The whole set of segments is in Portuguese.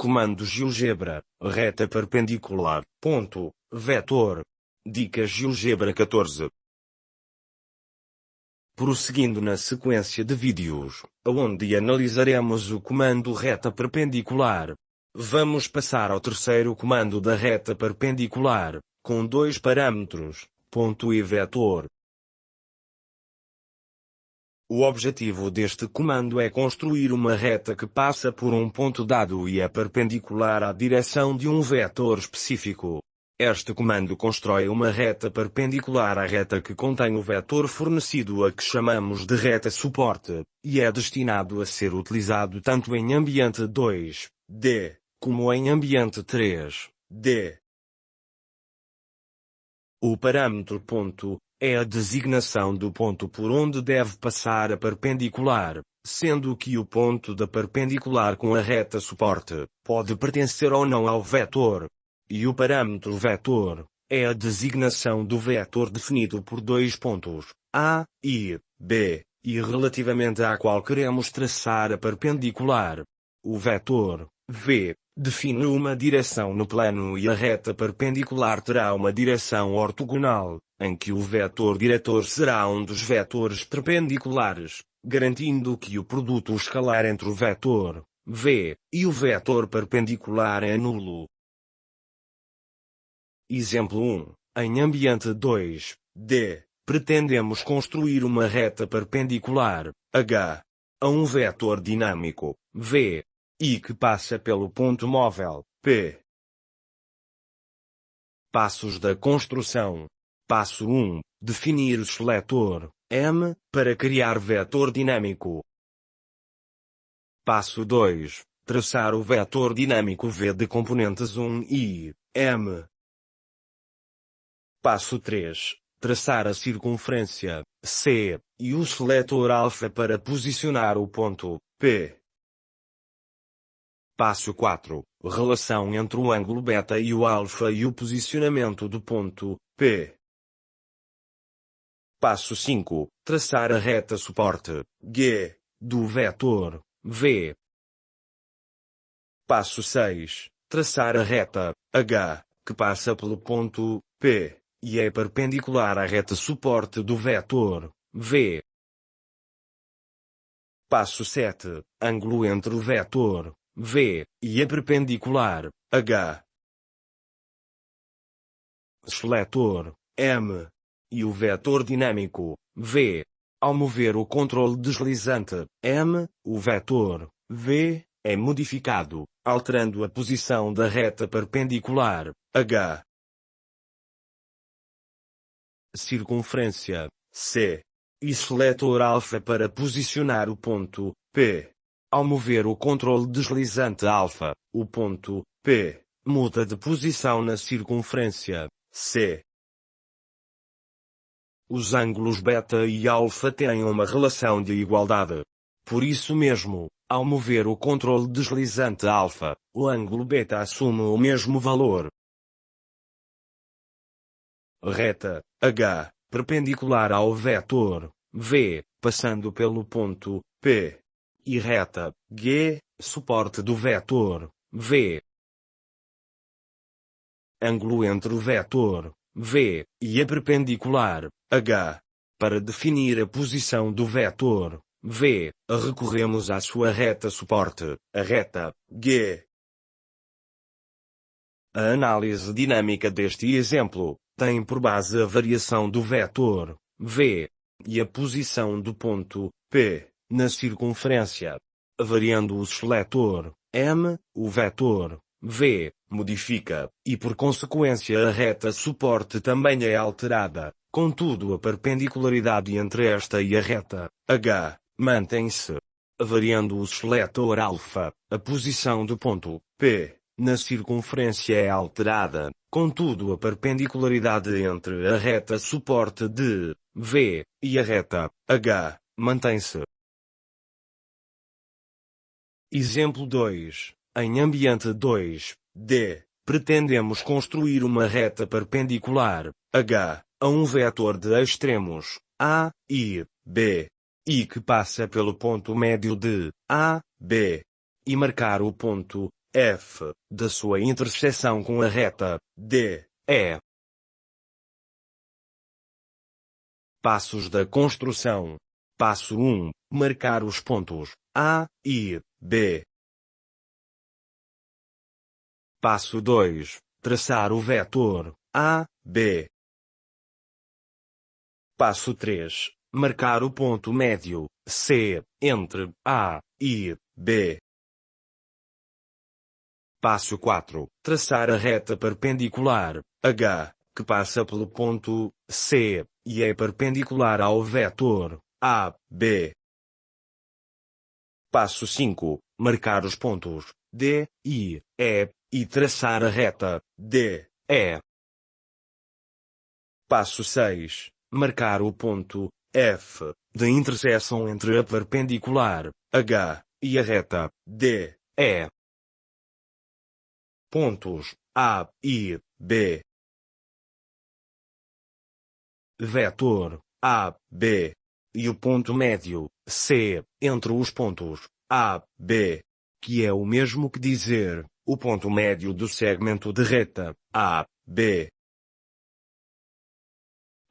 Comando GeoGebra, reta perpendicular, ponto, vetor. Dica GeoGebra 14. Prosseguindo na sequência de vídeos, onde analisaremos o comando reta perpendicular, vamos passar ao terceiro comando da reta perpendicular, com dois parâmetros, ponto e vetor. O objetivo deste comando é construir uma reta que passa por um ponto dado e é perpendicular à direção de um vetor específico. Este comando constrói uma reta perpendicular à reta que contém o vetor fornecido, a que chamamos de reta suporte, e é destinado a ser utilizado tanto em ambiente 2D, como em ambiente 3D. O parâmetro ponto é a designação do ponto por onde deve passar a perpendicular, sendo que o ponto da perpendicular com a reta suporte pode pertencer ou não ao vetor. E o parâmetro vetor é a designação do vetor definido por dois pontos, A e B, e relativamente à qual queremos traçar a perpendicular. O vetor V define uma direção no plano e a reta perpendicular terá uma direção ortogonal, em que o vetor diretor será um dos vetores perpendiculares, garantindo que o produto escalar entre o vetor V e o vetor perpendicular é nulo. Exemplo 1. Em ambiente 2D, pretendemos construir uma reta perpendicular, H, a um vetor dinâmico, V, e que passa pelo ponto móvel, P. Passos da construção. Passo 1. Definir o seletor, M, para criar vetor dinâmico. Passo 2. Traçar o vetor dinâmico V de componentes 1 e M. Passo 3. Traçar a circunferência, C, e o seletor alfa para posicionar o ponto, P. Passo 4. Relação entre o ângulo beta e o alfa e o posicionamento do ponto, P. Passo 5. Traçar a reta suporte, G, do vetor, V. Passo 6. Traçar a reta, H, que passa pelo ponto, P, e é perpendicular à reta suporte do vetor, V. Passo 7. Ângulo entre o vetor, V, e a perpendicular, H. Seletor, M, e o vetor dinâmico, V. Ao mover o controle deslizante, M, o vetor, V, é modificado, alterando a posição da reta perpendicular, H. Circunferência, C, e seletor alfa para posicionar o ponto, P. Ao mover o controle deslizante alfa, o ponto, P, muda de posição na circunferência, C. Os ângulos beta e alfa têm uma relação de igualdade. Por isso mesmo, ao mover o controle deslizante alfa, o ângulo beta assume o mesmo valor. Reta, H, perpendicular ao vetor, V, passando pelo ponto, P. E reta, G, suporte do vetor, V. Ângulo entre o vetor, V, e a perpendicular, H. Para definir a posição do vetor, V, recorremos à sua reta suporte, a reta, G. A análise dinâmica deste exemplo tem por base a variação do vetor, V, e a posição do ponto, P, na circunferência. Variando o seletor, M, o vetor, V, modifica, e por consequência a reta suporte também é alterada. Contudo, a perpendicularidade entre esta e a reta, H, mantém-se. Variando o seletor alfa, a posição do ponto, P, na circunferência é alterada. Contudo, a perpendicularidade entre a reta suporte de V e a reta H mantém-se. Exemplo 2. Em ambiente 2D, pretendemos construir uma reta perpendicular, H, a um vetor de extremos, A e B, e que passa pelo ponto médio de A, B, e marcar o ponto F, da sua interseção com a reta, D, E. Passos da construção. Passo 1. Marcar os pontos A e B. Passo 2. Traçar o vetor A, B. Passo 3. Marcar o ponto médio C entre A e B. Passo 4. Traçar a reta perpendicular H, que passa pelo ponto C e é perpendicular ao vetor A, B. Passo 5. Marcar os pontos D e E traçar a reta D, E. Passo 6. Marcar o ponto F, de interseção entre a perpendicular H e a reta D, E. Pontos A e B. Vetor A, B. E o ponto médio C entre os pontos A, B. Que é o mesmo que dizer o ponto médio do segmento de reta A, B.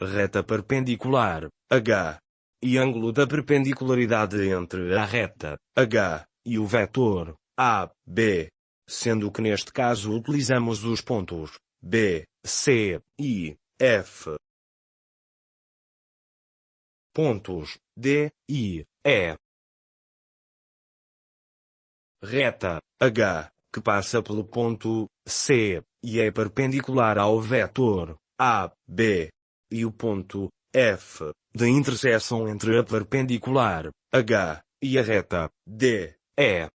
Reta perpendicular H. E ângulo da perpendicularidade entre a reta H e o vetor A, B. Sendo que neste caso utilizamos os pontos B, C e F. Pontos D e E. Reta H, que passa pelo ponto C e é perpendicular ao vetor A, B. E o ponto F, de interseção entre a perpendicular H e a reta D, E.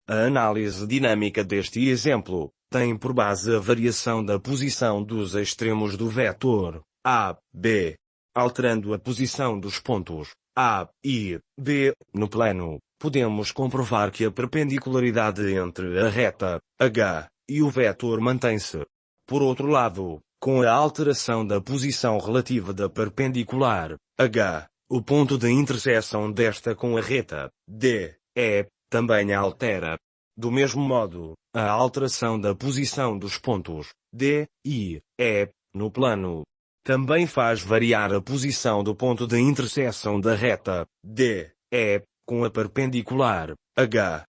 A análise dinâmica deste exemplo tem por base a variação da posição dos extremos do vetor A, B, alterando a posição dos pontos A e B no plano. Podemos comprovar que a perpendicularidade entre a reta H e o vetor mantém-se. Por outro lado, com a alteração da posição relativa da perpendicular H, o ponto de interseção desta com a reta D, E, também a altera. Do mesmo modo, a alteração da posição dos pontos D e E no plano também faz variar a posição do ponto de interseção da reta D, E, com a perpendicular H.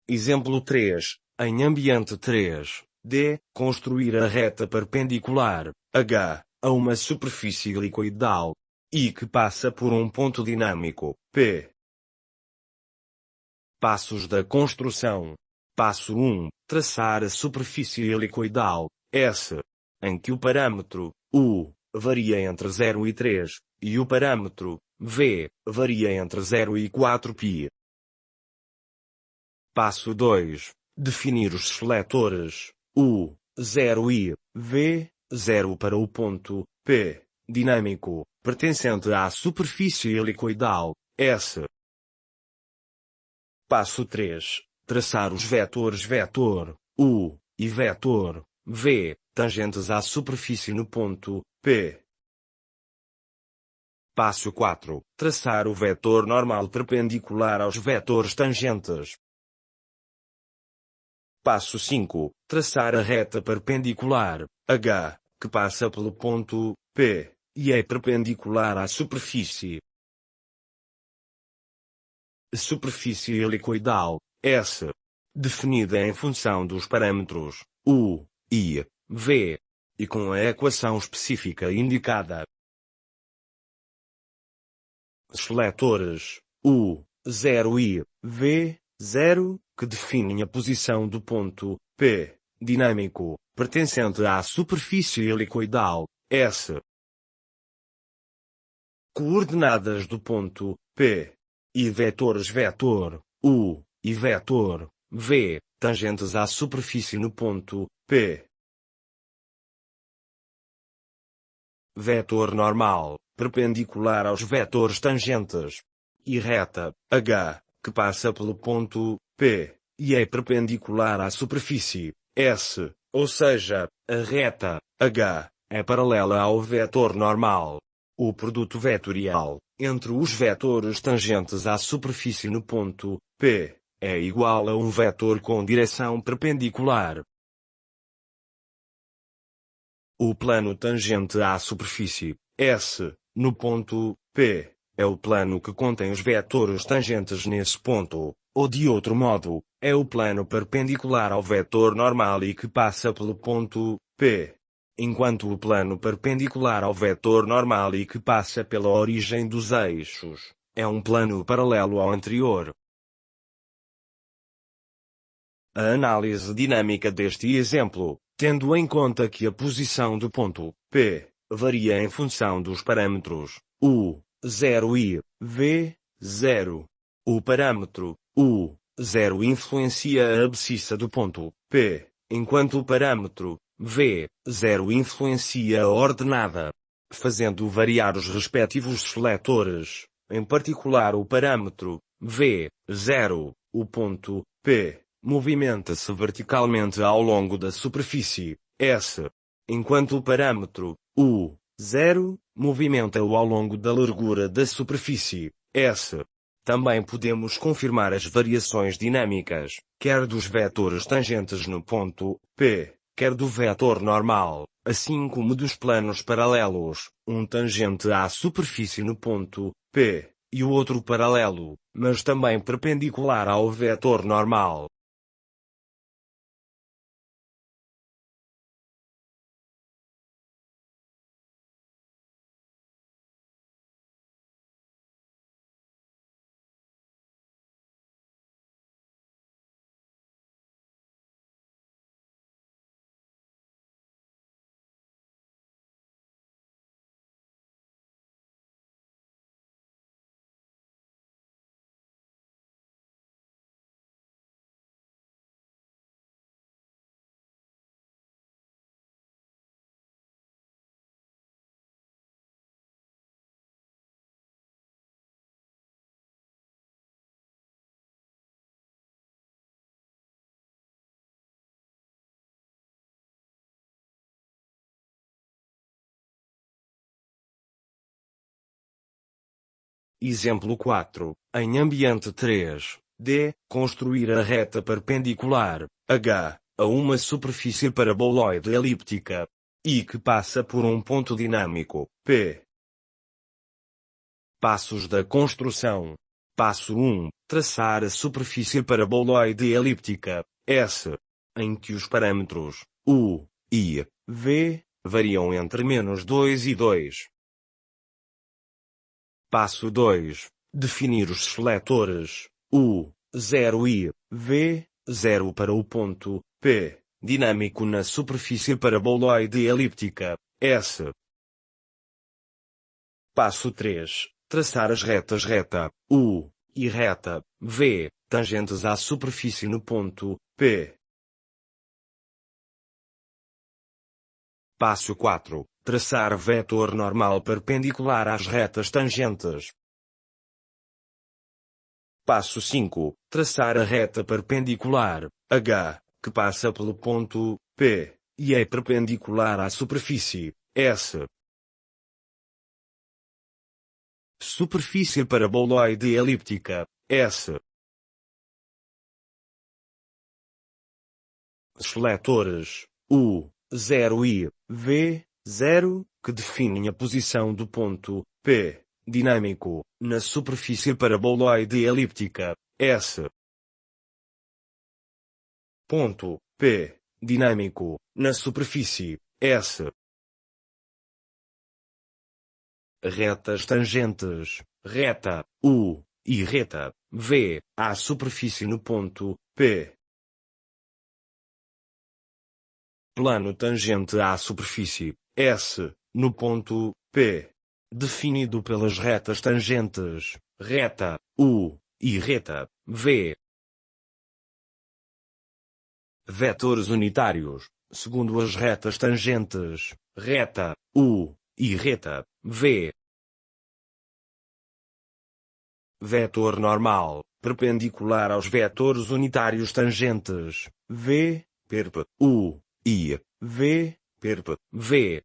Exemplo 3. Em ambiente 3, D. Construir a reta perpendicular H a uma superfície helicoidal I que passa por um ponto dinâmico P. Passos da construção. Passo 1. Traçar a superfície helicoidal S, em que o parâmetro U varia entre 0 e 3, e o parâmetro V varia entre 0 e 4π. Passo 2. Definir os seletores U, 0 e V, 0 para o ponto P, dinâmico, pertencente à superfície helicoidal S. Passo 3. Traçar os vetores vetor U e vetor V, tangentes à superfície no ponto P. Passo 4. Traçar o vetor normal perpendicular aos vetores tangentes. Passo 5. Traçar a reta perpendicular H, que passa pelo ponto P, e é perpendicular à superfície. Superfície helicoidal S, definida em função dos parâmetros U e V, e com a equação específica indicada. Seletores U, 0 e V, 0, que definem a posição do ponto P, dinâmico, pertencente à superfície helicoidal S. Coordenadas do ponto P e vetores vetor U e vetor V, tangentes à superfície no ponto P. Vetor normal, perpendicular aos vetores tangentes. E reta H, que passa pelo ponto P e é perpendicular à superfície, S, ou seja, a reta, H, é paralela ao vetor normal. O produto vetorial, entre os vetores tangentes à superfície no ponto, P, é igual a um vetor com direção perpendicular. O plano tangente à superfície, S, no ponto, P, é o plano que contém os vetores tangentes nesse ponto, ou de outro modo, é o plano perpendicular ao vetor normal e que passa pelo ponto, P. Enquanto o plano perpendicular ao vetor normal e que passa pela origem dos eixos, é um plano paralelo ao anterior. A análise dinâmica deste exemplo, tendo em conta que a posição do ponto, P, varia em função dos parâmetros, U, 0 e, V, 0. O parâmetro, U, 0 influencia a abscissa do ponto, P, enquanto o parâmetro, V, 0 influencia a ordenada, fazendo variar os respectivos seletores, em particular o parâmetro, V, 0, o ponto, P, movimenta-se verticalmente ao longo da superfície, S, enquanto o parâmetro, U, 0, movimenta-o ao longo da largura da superfície, S. Também podemos confirmar as variações dinâmicas, quer dos vetores tangentes no ponto, P, quer do vetor normal, assim como dos planos paralelos, um tangente à superfície no ponto, P, e o outro paralelo, mas também perpendicular ao vetor normal. Exemplo 4. Em ambiente 3, D, construir a reta perpendicular, H, a uma superfície paraboloide elíptica, I que passa por um ponto dinâmico, P. Passos da construção. Passo 1. Traçar a superfície paraboloide elíptica, S, em que os parâmetros, U, I, V, variam entre -2 e 2. Passo 2. Definir os seletores, U, 0 e, V, 0 para o ponto, P, dinâmico na superfície paraboloide elíptica, S. Passo 3. Traçar as retas reta, U, e reta, V, tangentes à superfície no ponto, P. Passo 4. Traçar vetor normal perpendicular às retas tangentes. Passo 5. Traçar a reta perpendicular, H, que passa pelo ponto, P, e é perpendicular à superfície, S. Superfície paraboloide elíptica, S. Seletores, U, 0 e, V, 0, que definem a posição do ponto, P, dinâmico, na superfície paraboloide elíptica, S. Ponto, P, dinâmico, na superfície, S. Retas tangentes, reta, U, e reta, V, à superfície no ponto, P. Plano tangente à superfície, S, no ponto, P. Definido pelas retas tangentes, reta, U, e reta, V. Vetores unitários, segundo as retas tangentes, reta, U, e reta, V. Vetor normal, perpendicular aos vetores unitários tangentes, v, perp, u, I, v, perp, v.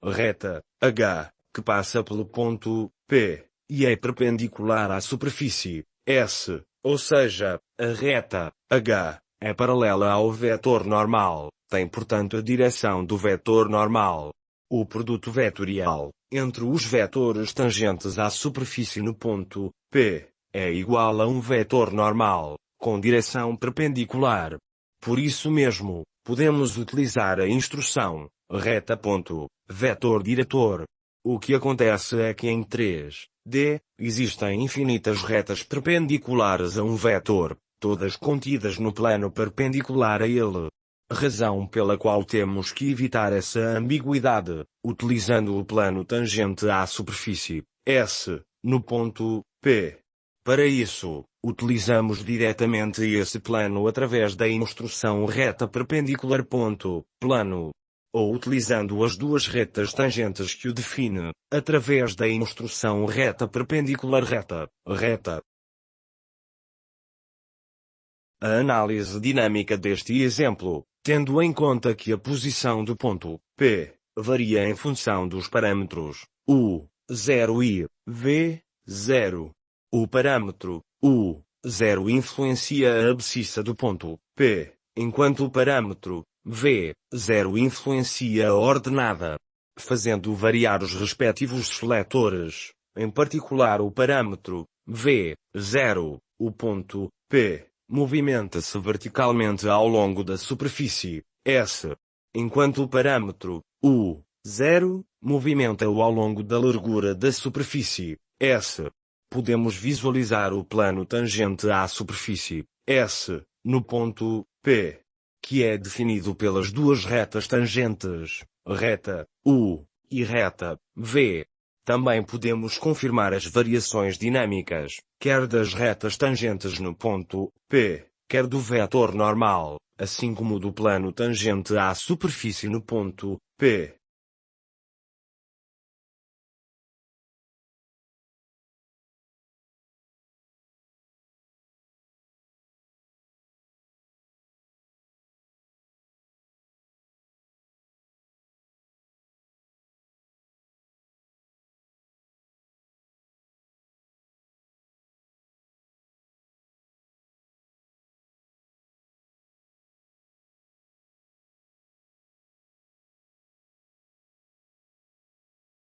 Reta, h, que passa pelo ponto, P, e é perpendicular à superfície, S, ou seja, a reta, h, é paralela ao vetor normal, tem portanto a direção do vetor normal. O produto vetorial, entre os vetores tangentes à superfície no ponto, P, é igual a um vetor normal, com direção perpendicular. Por isso mesmo, podemos utilizar a instrução, reta ponto, vetor diretor. O que acontece é que em 3D, existem infinitas retas perpendiculares a um vetor, todas contidas no plano perpendicular a ele. Razão pela qual temos que evitar essa ambiguidade, utilizando o plano tangente à superfície, S, no ponto, P. Para isso, utilizamos diretamente esse plano através da instrução reta perpendicular ponto, plano. Ou utilizando as duas retas tangentes que o define, através da instrução reta perpendicular reta, reta. A análise dinâmica deste exemplo, tendo em conta que a posição do ponto, P, varia em função dos parâmetros, U, 0 e, V, 0. O parâmetro, U, 0 influencia a abscissa do ponto, P, enquanto o parâmetro, V, 0 influencia a ordenada, fazendo variar os respectivos seletores, em particular o parâmetro, V, 0, o ponto, P, movimenta-se verticalmente ao longo da superfície, S, enquanto o parâmetro, U, 0, movimenta-o ao longo da largura da superfície, S. Podemos visualizar o plano tangente à superfície, S, no ponto, P, que é definido pelas duas retas tangentes, reta, U, e reta, V. Também podemos confirmar as variações dinâmicas, quer das retas tangentes no ponto, P, quer do vetor normal, assim como do plano tangente à superfície no ponto, P.